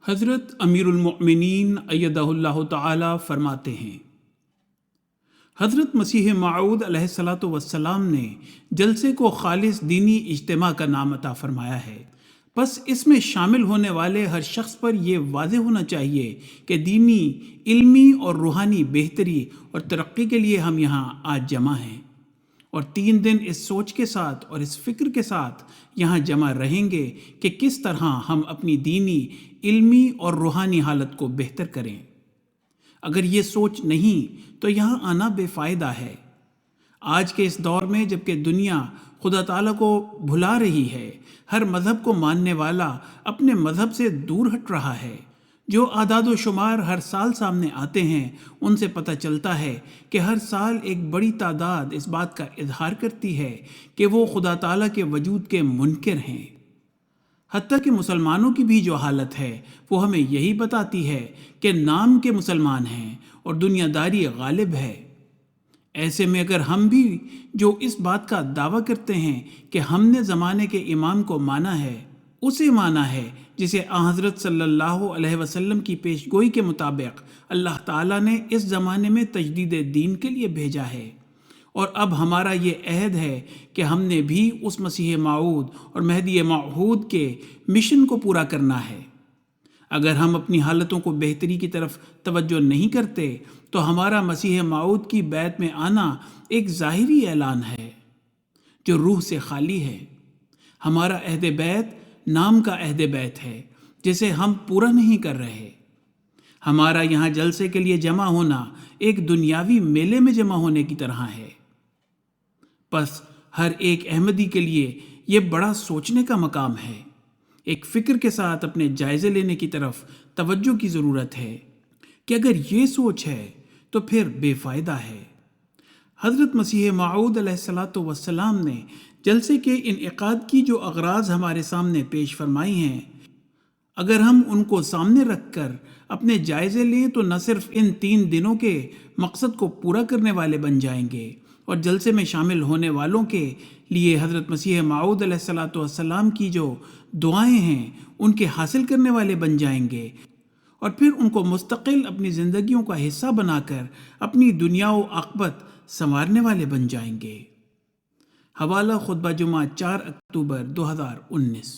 حضرت امیر المؤمنین ایدہ اللہ تعالی فرماتے ہیں، حضرت مسیح موعود علیہ الصلاۃ والسلام نے جلسے کو خالص دینی اجتماع کا نام عطا فرمایا ہے، بس اس میں شامل ہونے والے ہر شخص پر یہ واضح ہونا چاہیے کہ دینی، علمی اور روحانی بہتری اور ترقی کے لیے ہم یہاں آج جمع ہیں، اور 3 دن اس سوچ کے ساتھ اور اس فکر کے ساتھ یہاں جمع رہیں گے کہ کس طرح ہم اپنی دینی، علمی اور روحانی حالت کو بہتر کریں۔ اگر یہ سوچ نہیں تو یہاں آنا بے فائدہ ہے۔ آج کے اس دور میں جبکہ دنیا خدا تعالیٰ کو بھلا رہی ہے، ہر مذہب کو ماننے والا اپنے مذہب سے دور ہٹ رہا ہے، جو اعداد و شمار ہر سال سامنے آتے ہیں ان سے پتہ چلتا ہے کہ ہر سال ایک بڑی تعداد اس بات کا اظہار کرتی ہے کہ وہ خدا تعالیٰ کے وجود کے منکر ہیں۔ حتیٰ کہ مسلمانوں کی بھی جو حالت ہے وہ ہمیں یہی بتاتی ہے کہ نام کے مسلمان ہیں اور دنیا داری غالب ہے۔ ایسے میں اگر ہم بھی جو اس بات کا دعویٰ کرتے ہیں کہ ہم نے زمانے کے امام کو مانا ہے، اسے مانا ہے جسے حضرت صلی اللہ علیہ وسلم کی پیش گوئی کے مطابق اللہ تعالیٰ نے اس زمانے میں تجدید دین کے لیے بھیجا ہے، اور اب ہمارا یہ عہد ہے کہ ہم نے بھی اس مسیح موعود اور مہدی موعود کے مشن کو پورا کرنا ہے۔ اگر ہم اپنی حالتوں کو بہتری کی طرف توجہ نہیں کرتے تو ہمارا مسیح موعود کی بیعت میں آنا ایک ظاہری اعلان ہے جو روح سے خالی ہے۔ ہمارا عہد بیعت نام کا عہد بیعت ہے جسے ہم پورا نہیں کر رہے۔ ہمارا یہاں جلسے کے لیے جمع ہونا ایک دنیاوی میلے میں جمع ہونے کی طرح ہے۔ بس ہر ایک احمدی کے لیے یہ بڑا سوچنے کا مقام ہے، ایک فکر کے ساتھ اپنے جائزے لینے کی طرف توجہ کی ضرورت ہے کہ اگر یہ سوچ ہے تو پھر بے فائدہ ہے۔ حضرت مسیح موعود علیہ الصلاۃ والسلام نے جلسے کے انعقاد کی جو اغراض ہمارے سامنے پیش فرمائی ہیں، اگر ہم ان کو سامنے رکھ کر اپنے جائزے لیں تو نہ صرف ان 3 دنوں کے مقصد کو پورا کرنے والے بن جائیں گے اور جلسے میں شامل ہونے والوں کے لیے حضرت مسیح موعود علیہ الصلاۃ والسلام کی جو دعائیں ہیں ان کے حاصل کرنے والے بن جائیں گے، اور پھر ان کو مستقل اپنی زندگیوں کا حصہ بنا کر اپنی دنیا و عاقبت سنوارنے والے بن جائیں گے۔ حوالہ خطبہ جمعہ 4 اکتوبر 2019۔